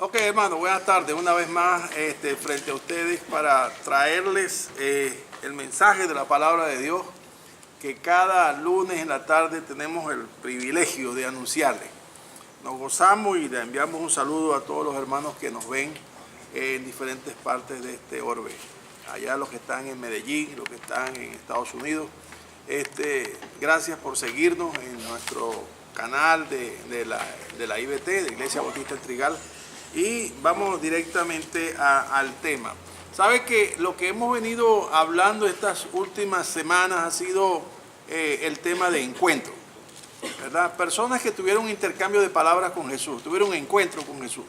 Ok, hermano, buenas tardes. Una vez más frente a ustedes para traerles el mensaje de la palabra de Dios que cada lunes en la tarde tenemos el privilegio de anunciarles. Nos gozamos y le enviamos un saludo a todos los hermanos que nos ven en diferentes partes de este orbe. Allá los que están en Medellín, los que están en Estados Unidos. Gracias por seguirnos en nuestro canal de la IBT, de Iglesia Bautista El Trigal. Y vamos directamente al tema. ¿Sabe que lo que hemos venido hablando estas últimas semanas ha sido el tema de encuentro? ¿Verdad? Personas que tuvieron un intercambio de palabras con Jesús, tuvieron un encuentro con Jesús.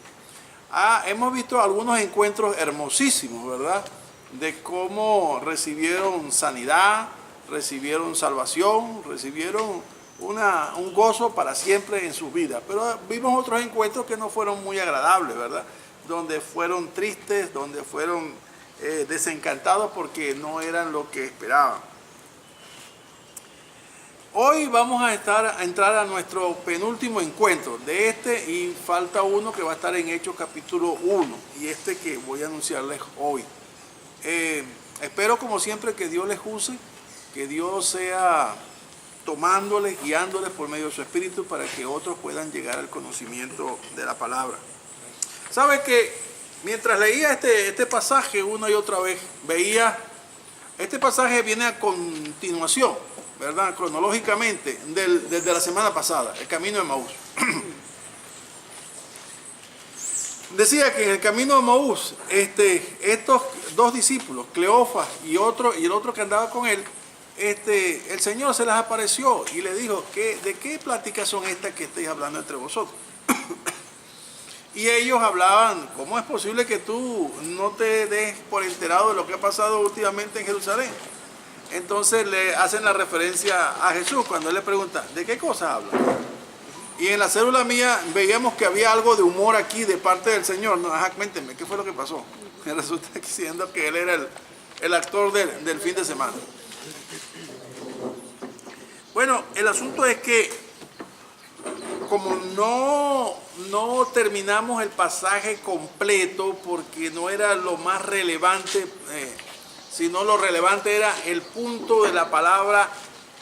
Hemos visto algunos encuentros hermosísimos, ¿verdad? De cómo recibieron sanidad, recibieron salvación, recibieron un gozo para siempre en sus vidas. Pero vimos otros encuentros que no fueron muy agradables, ¿verdad? Donde fueron tristes, donde fueron desencantados porque no eran lo que esperaban. Hoy vamos a entrar a nuestro penúltimo encuentro de y falta uno que va a estar en Hechos capítulo 1 y que voy a anunciarles hoy. Espero como siempre que Dios les use, que Dios sea tomándoles, guiándoles por medio de su Espíritu para que otros puedan llegar al conocimiento de la palabra. ¿Sabe que mientras leía este pasaje una y otra vez, veía, este pasaje viene a continuación, ¿verdad? Cronológicamente, desde la semana pasada, el camino de Emaús. Decía que en el camino de Emaús, estos dos discípulos, Cleofas y el otro que andaba con él, el Señor se les apareció y le dijo, ¿de qué pláticas son estas que estáis hablando entre vosotros? Y ellos hablaban, ¿cómo es posible que tú no te des por enterado de lo que ha pasado últimamente en Jerusalén? Entonces le hacen la referencia a Jesús cuando él le pregunta, ¿de qué cosas hablan? Y en la célula mía veíamos que había algo de humor aquí de parte del Señor. No, cuéntenme, ¿qué fue lo que pasó? Me resulta diciendo que él era el actor del fin de semana. Bueno, el asunto es que como no terminamos el pasaje completo porque no era lo más relevante, sino lo relevante era el punto de la palabra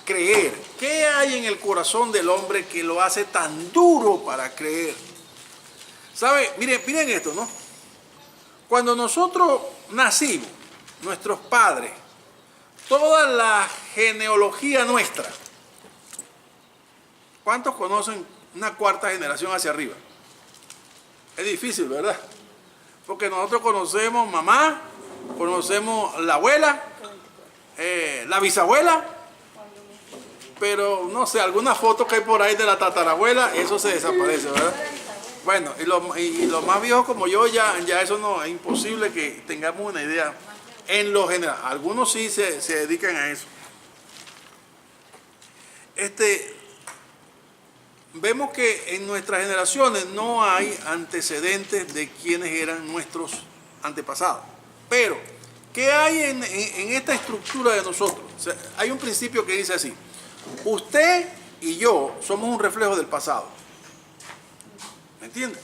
creer. ¿Qué hay en el corazón del hombre que lo hace tan duro para creer? ¿Sabe? Miren esto, ¿no? Cuando nosotros nacimos, nuestros padres, toda la genealogía nuestra, ¿cuántos conocen una cuarta generación hacia arriba? Es difícil, ¿verdad? Porque nosotros conocemos mamá, conocemos la abuela, la bisabuela, pero no sé, alguna foto que hay por ahí de la tatarabuela, eso se desaparece, ¿verdad? Bueno, y los más viejos como yo, ya eso no, es imposible que tengamos una idea en lo general. Algunos sí se dedican a eso. Vemos que en nuestras generaciones no hay antecedentes de quienes eran nuestros antepasados. Pero, ¿qué hay en esta estructura de nosotros? O sea, hay un principio que dice así: usted y yo somos un reflejo del pasado. ¿Me entiende?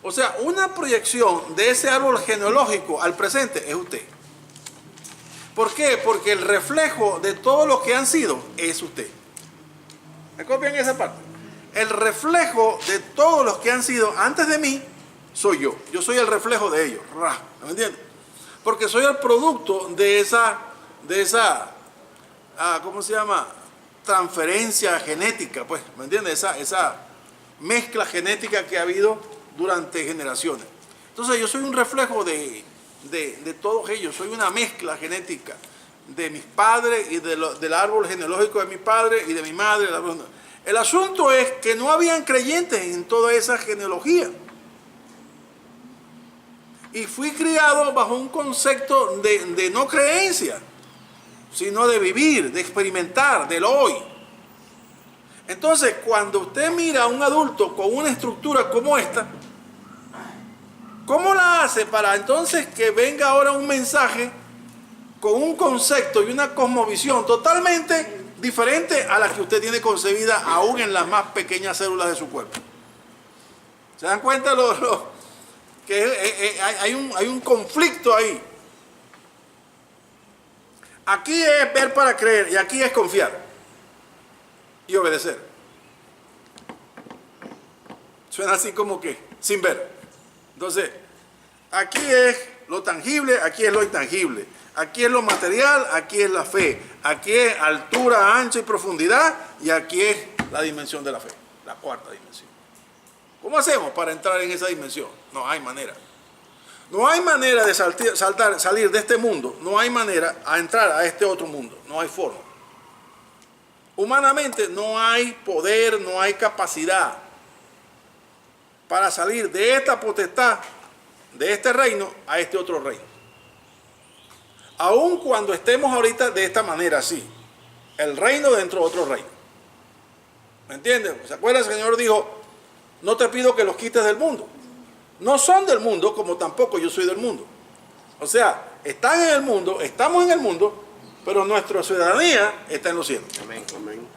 O sea, una proyección de ese árbol genealógico al presente es usted. ¿Por qué? Porque el reflejo de todo lo que han sido es usted. ¿Me copian esa parte? El reflejo de todos los que han sido antes de mí soy yo. Yo soy el reflejo de ellos. ¿Me entiendes? Porque soy el producto de esa ¿cómo se llama? Transferencia genética, pues, ¿me entiendes? Esa mezcla genética que ha habido durante generaciones. Entonces yo soy un reflejo de todos ellos, soy una mezcla genética de mis padres y del árbol genealógico de mi padre y de mi madre. El asunto es que no habían creyentes en toda esa genealogía. Y fui criado bajo un concepto de no creencia, sino de vivir, de experimentar, del hoy. Entonces, cuando usted mira a un adulto con una estructura como esta, ¿cómo la hace para entonces que venga ahora un mensaje con un concepto y una cosmovisión totalmente diferente a la que usted tiene concebida aún en las más pequeñas células de su cuerpo? ¿Se dan cuenta que hay un conflicto ahí. Aquí es ver para creer y aquí es confiar y obedecer. Suena así como que sin ver. Entonces, aquí es lo tangible, aquí es lo intangible. Aquí es lo material, aquí es la fe. Aquí es altura, ancho y profundidad, y aquí es la dimensión de la fe, la cuarta dimensión. ¿Cómo hacemos para entrar en esa dimensión? No hay manera. No hay manera de salir de este mundo, no hay manera a entrar a este otro mundo, no hay forma. Humanamente no hay poder, no hay capacidad para salir de esta potestad, de este reino, a este otro reino. Aun cuando estemos ahorita de esta manera, así, el reino dentro de otro reino. ¿Me entienden? ¿Se acuerdan? El Señor dijo, no te pido que los quites del mundo. No son del mundo, como tampoco yo soy del mundo. O sea, están en el mundo, estamos en el mundo, pero nuestra ciudadanía está en los cielos. Amén. Amén.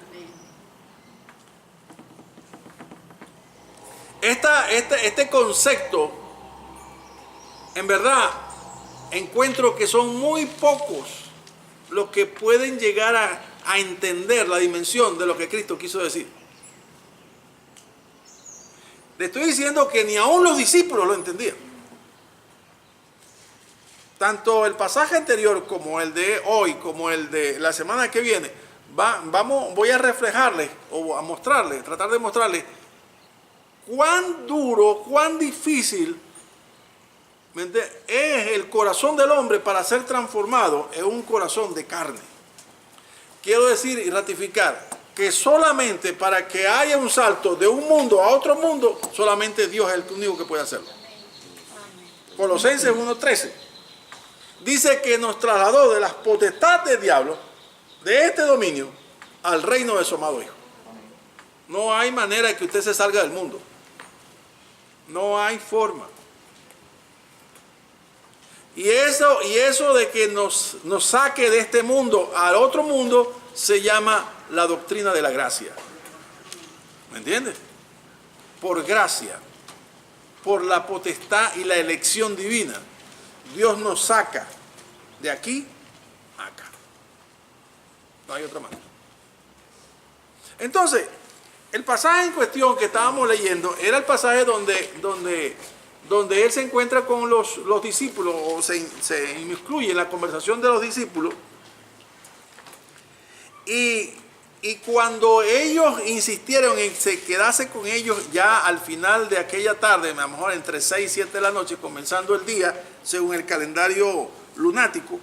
Este concepto, en verdad, encuentro que son muy pocos los que pueden llegar a entender la dimensión de lo que Cristo quiso decir. Le estoy diciendo que ni aún los discípulos lo entendían. Tanto el pasaje anterior como el de hoy, como el de la semana que viene, voy a reflejarles o a mostrarles, tratar de mostrarles cuán duro, cuán difícil es el corazón del hombre para ser transformado en un corazón de carne. Quiero decir y ratificar que solamente para que haya un salto de un mundo a otro mundo, solamente Dios es el único que puede hacerlo. Colosenses 1:13 dice que nos trasladó de las potestades del diablo, de este dominio, al reino de su amado Hijo. No hay manera de que usted se salga del mundo. No hay forma. Y eso de que nos saque de este mundo al otro mundo se llama la doctrina de la gracia. ¿Me entiendes? Por gracia, por la potestad y la elección divina, Dios nos saca de aquí a acá. No hay otra manera. Entonces, el pasaje en cuestión que estábamos leyendo era el pasaje donde él se encuentra con los discípulos, o se inmiscuye en la conversación de los discípulos, y cuando ellos insistieron en se quedarse con ellos ya al final de aquella tarde, a lo mejor entre 6 y 7 de la noche, comenzando el día, según el calendario lunático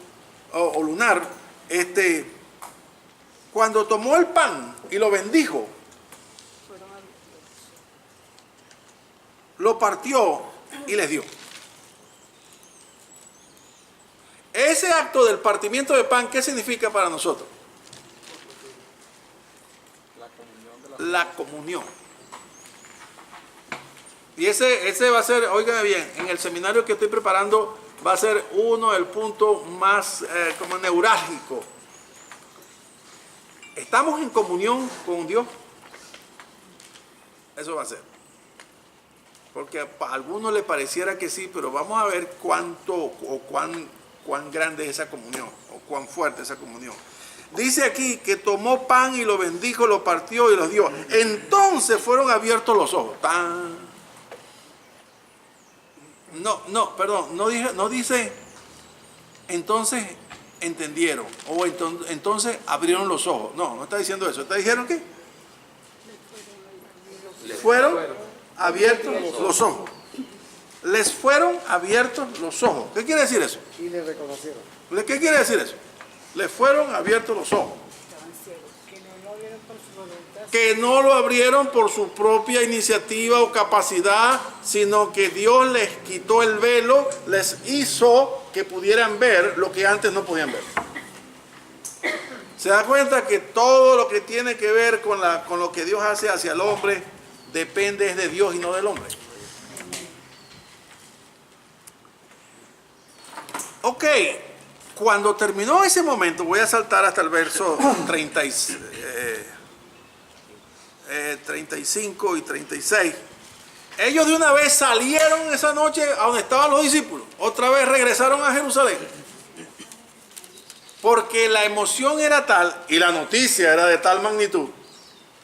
o lunar, cuando tomó el pan y lo bendijo, lo partió y les dio. Ese acto del partimiento de pan, ¿qué significa para nosotros? La comunión. Y ese va a ser, óigame bien, en el seminario que estoy preparando va a ser uno del punto más como neurálgico. ¿Estamos en comunión con Dios? Eso va a ser. Porque a algunos le pareciera que sí, pero vamos a ver cuánto o cuán grande es esa comunión, o cuán fuerte esa comunión. Dice aquí que tomó pan y lo bendijo, lo partió y los dio. Entonces fueron abiertos los ojos. ¡Tan! No dice entonces entendieron o entonces abrieron los ojos. No está diciendo eso. ¿Está dijeron qué? Fueron abiertos los ojos. Les fueron abiertos los ojos. ¿Qué quiere decir eso? Y le reconocieron. ¿Qué quiere decir eso? Les fueron abiertos los ojos. Que no lo abrieron por su propia iniciativa o capacidad, sino que Dios les quitó el velo, les hizo que pudieran ver lo que antes no podían ver. Se da cuenta que todo lo que tiene que ver con lo que Dios hace hacia el hombre depende de Dios y no del hombre. Ok, cuando terminó ese momento, voy a saltar hasta el verso 35 y 36. Ellos de una vez salieron esa noche a donde estaban los discípulos. Otra vez regresaron a Jerusalén. Porque la emoción era tal y la noticia era de tal magnitud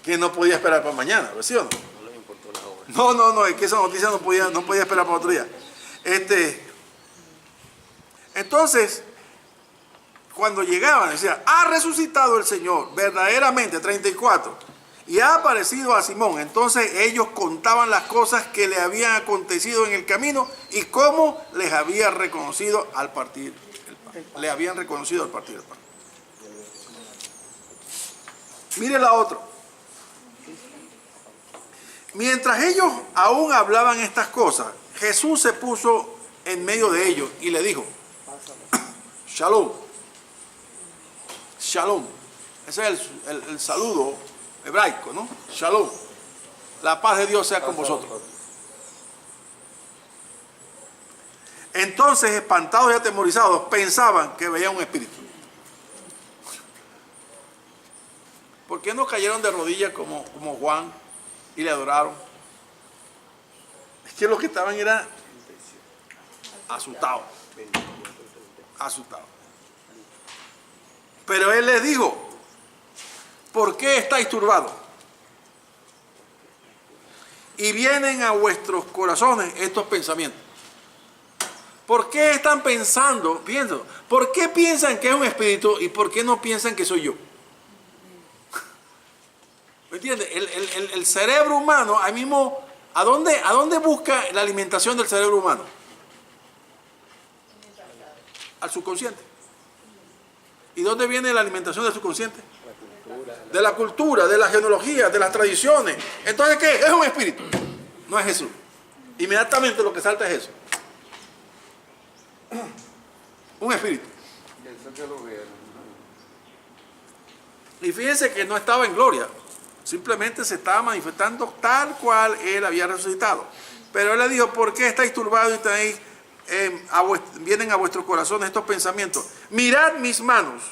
que no podía esperar para mañana, ¿sí o no? No les importó la hora. No, es que esa noticia no podía esperar para otro día. Entonces, cuando llegaban, decía, ha resucitado el Señor, verdaderamente, 34, y ha aparecido a Simón. Entonces ellos contaban las cosas que le habían acontecido en el camino y cómo les había reconocido al partir el pan. Le habían reconocido al partir el pan. Mire la otra. Mientras ellos aún hablaban estas cosas, Jesús se puso en medio de ellos y le dijo, Shalom. Shalom. Ese es el saludo hebraico, ¿no? Shalom. La paz de Dios sea con vosotros. Entonces, espantados y atemorizados, pensaban que veían un espíritu. ¿Por qué no cayeron de rodillas como Juan y le adoraron? Es que los que estaban eran asustados. Asustados. Pero él les dijo, ¿por qué estáis turbados? Y vienen a vuestros corazones estos pensamientos. ¿Por qué están pensando? Pienso, ¿por qué piensan que es un espíritu y por qué no piensan que soy yo? ¿Me entiendes? El cerebro humano, ahí mismo, ¿a dónde busca la alimentación del cerebro humano? Al subconsciente. ¿Y dónde viene la alimentación del subconsciente? De la cultura, de la genealogía, de las tradiciones. Entonces, ¿qué? Es un espíritu. No es Jesús. Inmediatamente lo que salta es eso. Un espíritu. Y fíjense que no estaba en gloria. Simplemente se estaba manifestando tal cual él había resucitado. Pero él le dijo, ¿por qué estáis turbados y estáis, vienen a vuestros corazones estos pensamientos? Mirad mis manos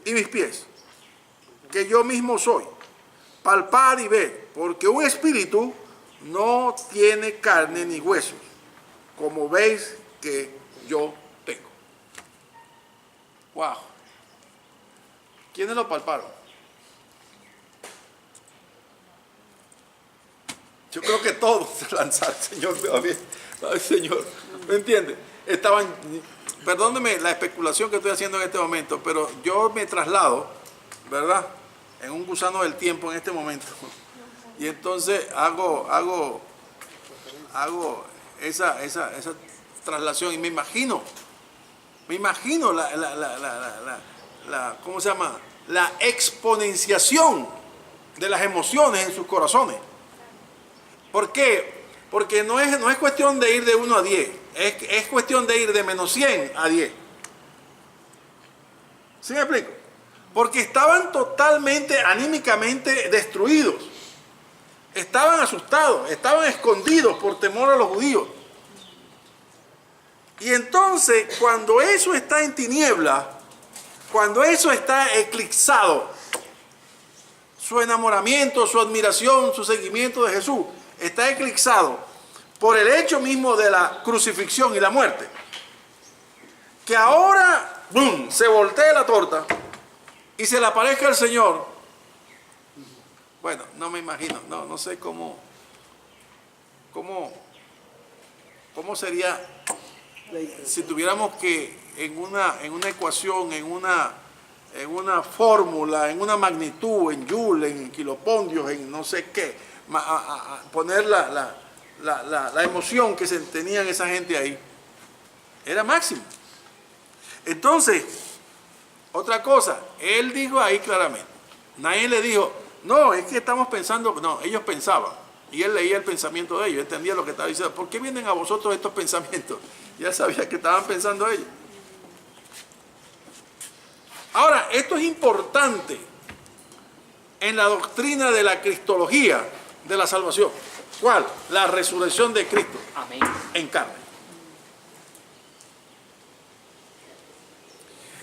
y mis pies, que yo mismo soy. Palpad y ved, porque un espíritu no tiene carne ni huesos, como veis que yo tengo. Wow. ¿Quiénes lo palparon? Yo creo que todos se lanzaron, Señor, ay, Señor, ¿me entiende? Estaban, perdóneme la especulación que estoy haciendo en este momento, pero yo me traslado, ¿verdad?, en un gusano del tiempo en este momento. Y entonces hago esa traslación y me imagino ¿cómo se llama? La exponenciación de las emociones en sus corazones. ¿Por qué? Porque no es cuestión de ir de 1 a 10, es cuestión de ir de menos 100 a 10. ¿Sí me explico? Porque estaban totalmente anímicamente destruidos. Estaban asustados, estaban escondidos por temor a los judíos. Y entonces, cuando eso está en tiniebla, cuando eso está eclipsado, su enamoramiento, su admiración, su seguimiento de Jesús, está eclipsado por el hecho mismo de la crucifixión y la muerte, que ahora, ¡bum!, se voltee la torta y se le aparezca al Señor. Bueno, no me imagino, no sé cómo sería si tuviéramos que en una ecuación, en una fórmula, en una magnitud, en joule, en kilopondios, en no sé qué, poner la emoción que se tenían esa gente ahí. Era máximo. Entonces, otra cosa, él dijo ahí claramente, nadie le dijo, no, es que estamos pensando, no, ellos pensaban, y él leía el pensamiento de ellos, entendía lo que estaba diciendo. ¿Por qué vienen a vosotros estos pensamientos? Ya sabía que estaban pensando ellos. Ahora, esto es importante en la doctrina de la cristología de la salvación. ¿Cuál? La resurrección de Cristo. Amén. En carne.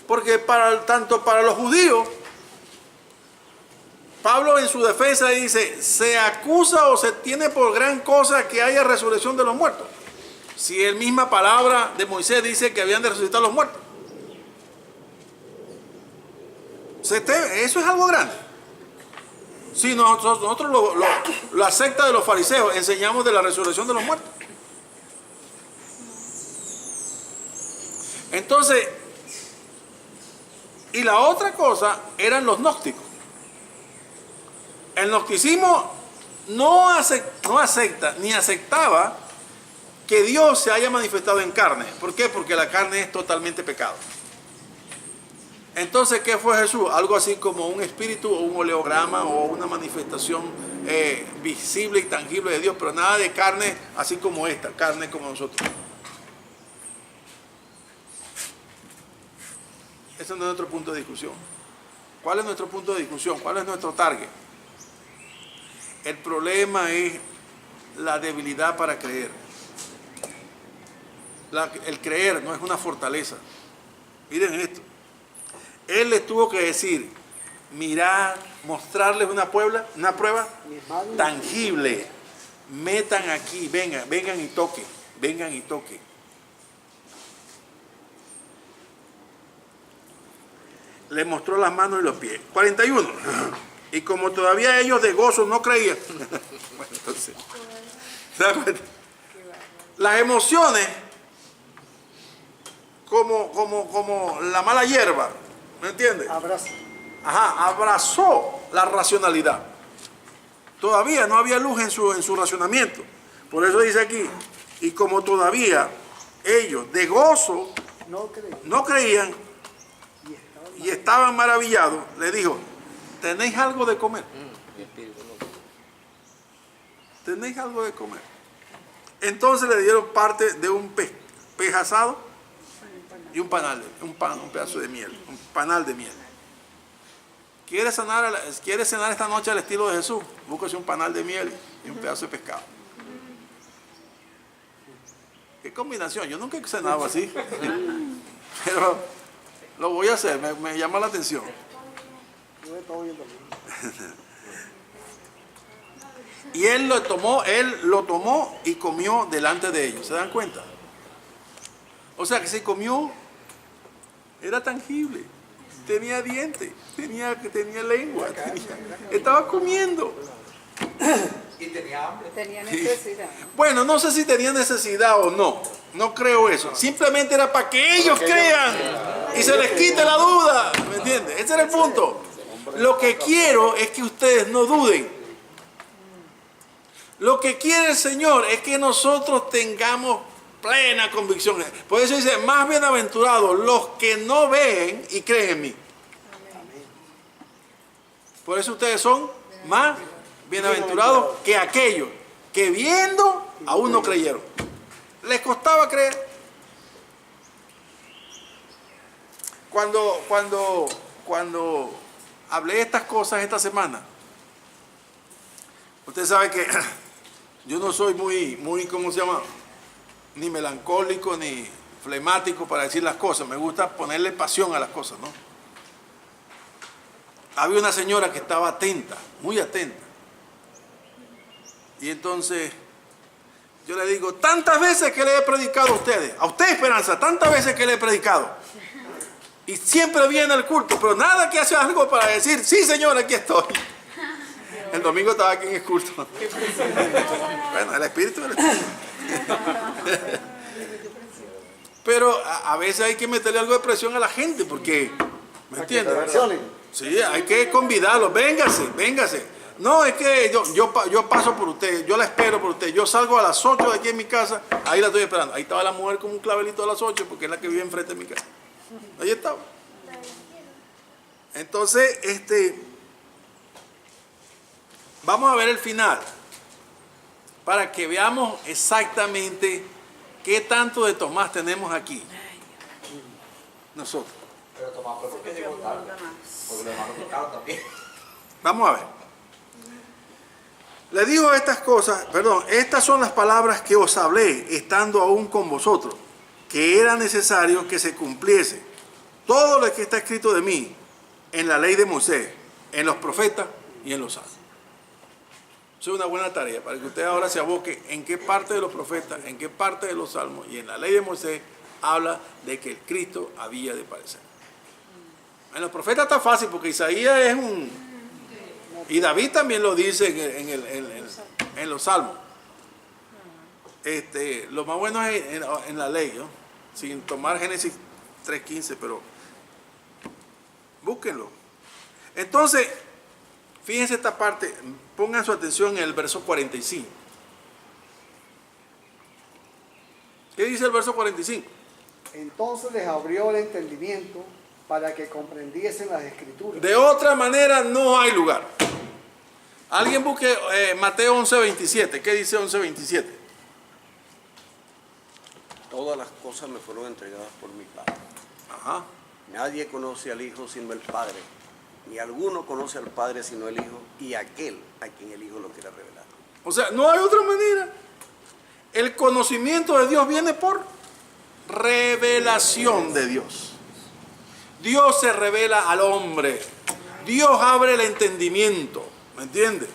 Porque tanto para los judíos Pablo en su defensa dice, ¿se acusa o se tiene por gran cosa que haya resurrección de los muertos? Si la misma palabra de Moisés dice que habían de resucitar los muertos. Eso es algo grande. Si nosotros la secta de los fariseos enseñamos de la resurrección de los muertos. Entonces, y la otra cosa eran los gnósticos. El gnosticismo no acepta ni aceptaba que Dios se haya manifestado en carne. ¿Por qué? Porque la carne es totalmente pecado. Entonces, ¿qué fue Jesús? Algo así como un espíritu o un oleograma o una manifestación visible y tangible de Dios, pero nada de carne así como esta, carne como nosotros. Ese no es nuestro punto de discusión. ¿Cuál es nuestro punto de discusión? ¿Cuál es nuestro target? El problema es la debilidad para creer. El creer no es una fortaleza. Miren esto. Él les tuvo que decir, mirar, mostrarles una prueba tangible. Metan aquí, vengan y toquen, vengan y toquen. Le mostró las manos y los pies. 41. Y como todavía ellos de gozo no creían. Bueno, entonces, ¿se da cuenta? Las emociones, como la mala hierba, ¿me entiendes? Abrazó la racionalidad. Todavía no había luz en su racionamiento. Por eso dice aquí, y como todavía ellos de gozo no creían y estaban maravillados, le dijo, ¿tenéis algo de comer? ¿Tenéis algo de comer? Entonces le dieron parte de un pez asado y un pedazo de miel, un panal de miel. ¿Quiere cenar esta noche al estilo de Jesús? Búsquese un panal de miel y un pedazo de pescado. ¿Qué combinación? Yo nunca he cenado así. Pero lo voy a hacer, me llama la atención. Y él lo tomó y comió delante de ellos. ¿Se dan cuenta? O sea que se comió, era tangible, tenía dientes, tenía lengua, estaba comiendo. Y tenía hambre. Tenía necesidad. Bueno, no sé si tenía necesidad o no. No creo eso. Simplemente era para que ellos crean y se les quite la duda. ¿Me entiendes? Ese era el punto. Lo que quiero es que ustedes no duden. Lo que quiere el Señor es que nosotros tengamos plena convicción. Por eso dice, más bienaventurados los que no ven y creen en mí. Por eso ustedes son más bienaventurados que aquellos que viendo aún no creyeron. Les costaba creer. Cuando hablé estas cosas esta semana, usted sabe que yo no soy muy, ¿cómo se llama? Ni melancólico, ni flemático para decir las cosas. Me gusta ponerle pasión a las cosas, ¿no? Había una señora que estaba atenta, muy atenta. Y entonces yo le digo, tantas veces que le he predicado a usted Esperanza, tantas veces que le he predicado. Y siempre viene al culto, pero nada que hace algo para decir, sí señor, aquí estoy. El domingo estaba aquí en el culto. Bueno, el espíritu del espíritu. Pero a veces hay que meterle algo de presión a la gente, porque, ¿me entiendes? Sí, hay que convidarlos, véngase. No, es que yo paso por usted, yo la espero por usted. Yo salgo a las 8 de aquí en mi casa, ahí la estoy esperando. Ahí estaba la mujer con un clavelito a las 8, porque es la que vive enfrente de mi casa. Ahí estaba. Entonces, vamos a ver el final, para que veamos exactamente qué tanto de Tomás tenemos aquí. Nosotros. Pero Tomás fue porque llegó tarde. Porque los hermanos tocaron también. Vamos a ver. Le digo estas son las palabras que os hablé, estando aún con vosotros, que era necesario que se cumpliese todo lo que está escrito de mí, en la ley de Moisés, en los profetas y en los salmos. Eso es una buena tarea para que usted ahora se aboque en qué parte de los profetas, en qué parte de los salmos y en la ley de Moisés habla de que el Cristo había de padecer. En los profetas está fácil porque Isaías es un... Y David también lo dice en los salmos. Lo más bueno es en la ley, ¿no? Sin tomar Génesis 3:15, pero búsquenlo. Entonces, fíjense esta parte, pongan su atención en el verso 45. ¿Qué dice el verso 45? Entonces les abrió el entendimiento para que comprendiesen las Escrituras. De otra manera no hay lugar. Alguien busque Mateo 11:27. ¿Qué dice 11:27? Todas las cosas me fueron entregadas por mi Padre. Ajá. Nadie conoce al Hijo sino el Padre, ni alguno conoce al Padre sino el Hijo y aquel a quien el Hijo lo quiera revelar. O sea, no hay otra manera. El conocimiento de Dios viene por revelación de Dios. Dios se revela al hombre. Dios abre el entendimiento. ¿Me entiende?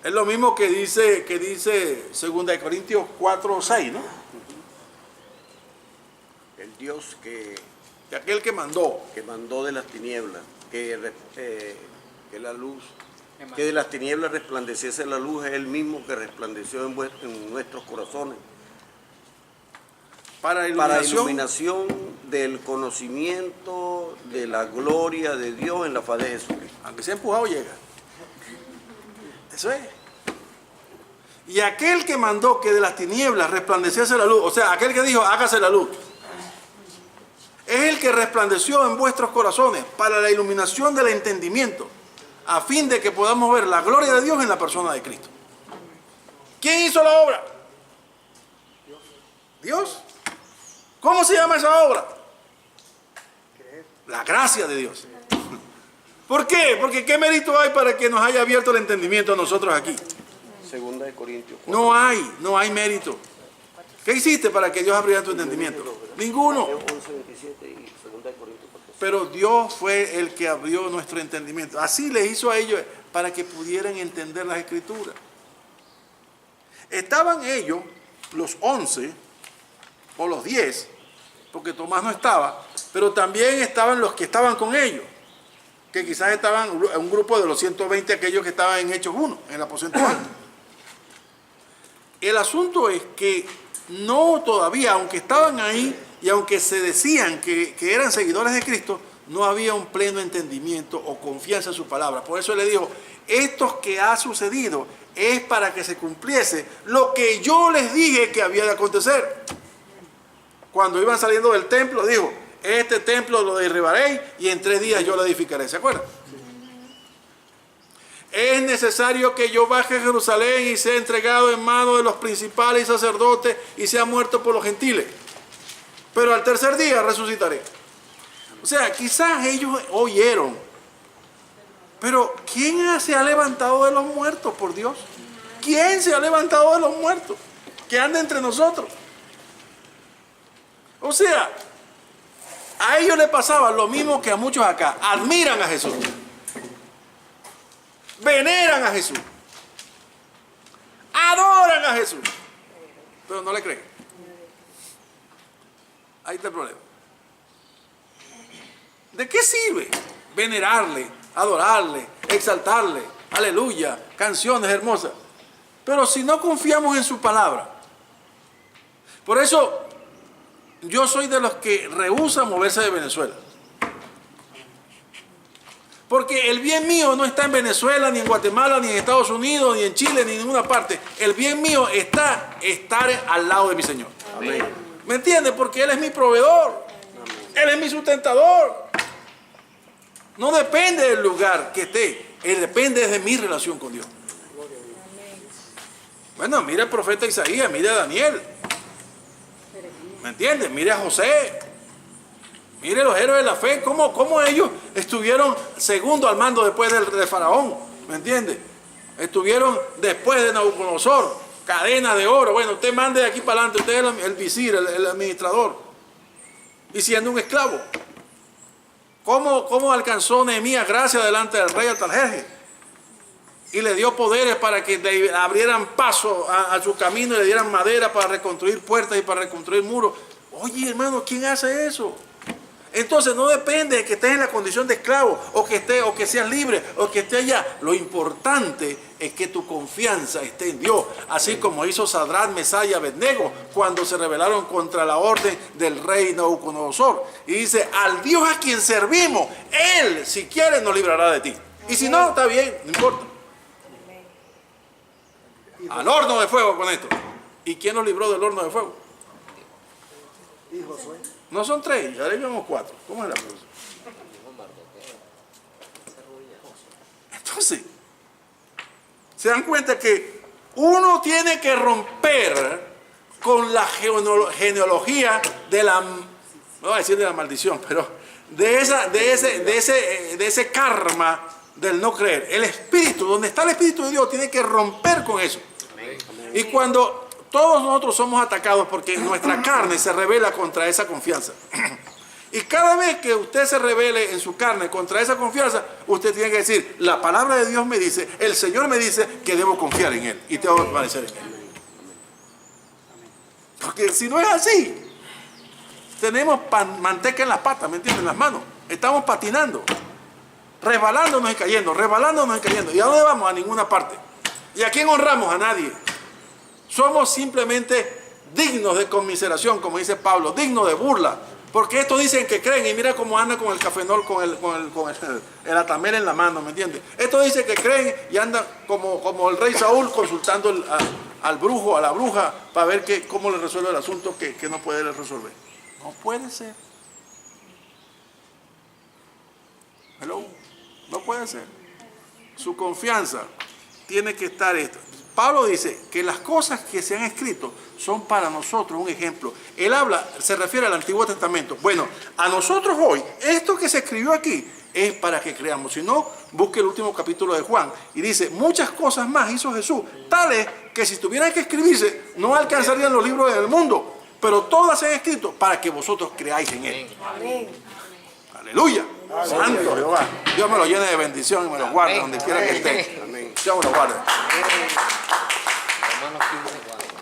Es lo mismo que dice 2 Corintios 4:6, ¿no? El Dios que aquel que mandó de las tinieblas, que la luz, que de las tinieblas resplandeciese la luz, es el mismo que resplandeció en nuestros corazones. para iluminación del conocimiento de la gloria de Dios en la faz de Jesucristo. Aunque sea empujado, llega. Eso es. Y aquel que mandó que de las tinieblas resplandeciese la luz, o sea, aquel que dijo, hágase la luz, es el que resplandeció en vuestros corazones para la iluminación del entendimiento, a fin de que podamos ver la gloria de Dios en la persona de Cristo. ¿Quién hizo la obra? Dios. ¿Cómo se llama esa obra? La gracia de Dios. ¿Por qué? Porque ¿qué mérito hay para que nos haya abierto el entendimiento a nosotros aquí? Segunda de Corintios 4. No hay mérito. ¿Qué hiciste para que Dios abriera tu entendimiento? Ninguno. 11:27 y segunda de Corintios 4. Pero Dios fue el que abrió nuestro entendimiento. Así les hizo a ellos para que pudieran entender las Escrituras. Estaban ellos, los 11 o los 10, porque Tomás no estaba, pero también estaban los que estaban con ellos, que quizás estaban en un grupo de los 120 aquellos que estaban en Hechos 1, en el aposento alto. El asunto es que no todavía, aunque estaban ahí y aunque se decían que eran seguidores de Cristo, no había un pleno entendimiento o confianza en su palabra. Por eso le dijo, esto que ha sucedido es para que se cumpliese lo que yo les dije que había de acontecer. Cuando iban saliendo del templo, dijo, este templo lo derribaré y en 3 días yo lo edificaré. ¿Se acuerdan? Es necesario que yo baje a Jerusalén y sea entregado en manos de los principales y sacerdotes y sea muerto por los gentiles. Pero al 3er día resucitaré. O sea, quizás ellos oyeron. Pero ¿quién se ha levantado de los muertos, por Dios? ¿Quién se ha levantado de los muertos? Que anda entre nosotros. O sea, a ellos les pasaba lo mismo que a muchos acá. Admiran a Jesús. Veneran a Jesús. Adoran a Jesús. Pero no le creen. Ahí está el problema. ¿De qué sirve venerarle, adorarle, exaltarle, aleluya, canciones hermosas? Pero si no confiamos en su palabra. Por eso yo soy de los que rehúsan moverse de Venezuela. Porque el bien mío no está en Venezuela, ni en Guatemala, ni en Estados Unidos, ni en Chile, ni en ninguna parte. El bien mío está estar al lado de mi Señor. Amén. ¿Me entiendes? Porque Él es mi proveedor. Él es mi sustentador. No depende del lugar que esté. Él depende de mi relación con Dios. Bueno, mira el profeta Isaías, mira a Daniel. ¿Me entiendes? Mire a José. Mire los héroes de la fe, cómo ellos estuvieron segundo al mando después de Faraón. ¿Me entiendes? Estuvieron después de Nabucodonosor, cadena de oro. Bueno, usted mande de aquí para adelante, usted es el visir, el administrador. Y siendo un esclavo. ¿Cómo alcanzó Nehemías gracia delante del rey Artajerjes? y le dio poderes para que le abrieran paso a su camino y le dieran madera para reconstruir puertas y para reconstruir muros. Oye, hermano, ¿quién hace eso? Entonces no depende de que estés en la condición de esclavo, o que seas libre, o que estés allá. Lo importante es que tu confianza esté en Dios, así como hizo Sadrach, Mesach y Abednego cuando se rebelaron contra la orden del rey Nabucodonosor. Y dice, al Dios a quien servimos, Él, si quiere, nos librará de ti. Y si no, está bien, no importa. Al horno de fuego con esto. ¿Y quién nos libró del horno de fuego? Y Josué. No son 3, ahora vemos 4. ¿Cómo es la cosa? Entonces, se dan cuenta que uno tiene que romper con la genealogía de la, no voy a decir de la maldición, pero de ese karma del no creer. El espíritu, donde está el espíritu de Dios, tiene que romper con eso. Y cuando todos nosotros somos atacados porque nuestra carne se rebela contra esa confianza. Y cada vez que usted se rebele en su carne contra esa confianza, usted tiene que decir, la palabra de Dios me dice, el Señor me dice que debo confiar en Él y tengo que permanecer en Él. Porque si no es así, tenemos manteca en las patas, ¿me entienden? En las manos. Estamos patinando, resbalándonos y cayendo, resbalándonos y cayendo. ¿Y a dónde vamos? A ninguna parte. ¿Y a quién honramos? A nadie. Somos simplemente dignos de conmiseración, como dice Pablo, dignos de burla. Porque estos dicen que creen y mira cómo anda con el cafenol, con el atamel en la mano, ¿me entiendes? Estos dicen que creen y andan como el rey Saúl consultando al brujo, a la bruja, para ver cómo le resuelve el asunto que no puede resolver. No puede ser. Hello. No puede ser. Su confianza tiene que estar esto. Pablo dice que las cosas que se han escrito son para nosotros un ejemplo. Él se refiere al Antiguo Testamento. Bueno, a nosotros hoy, esto que se escribió aquí es para que creamos. Si no, busque el último capítulo de Juan y dice, muchas cosas más hizo Jesús, tales que si tuvieran que escribirse, no alcanzarían los libros del mundo, pero todas se han escrito para que vosotros creáis en Él. Amén. Aleluya. Santo Jehová. Dios me lo llene de bendición y me lo guarde donde quiera que esté. Amén. Dios me lo guarde. Hermanos,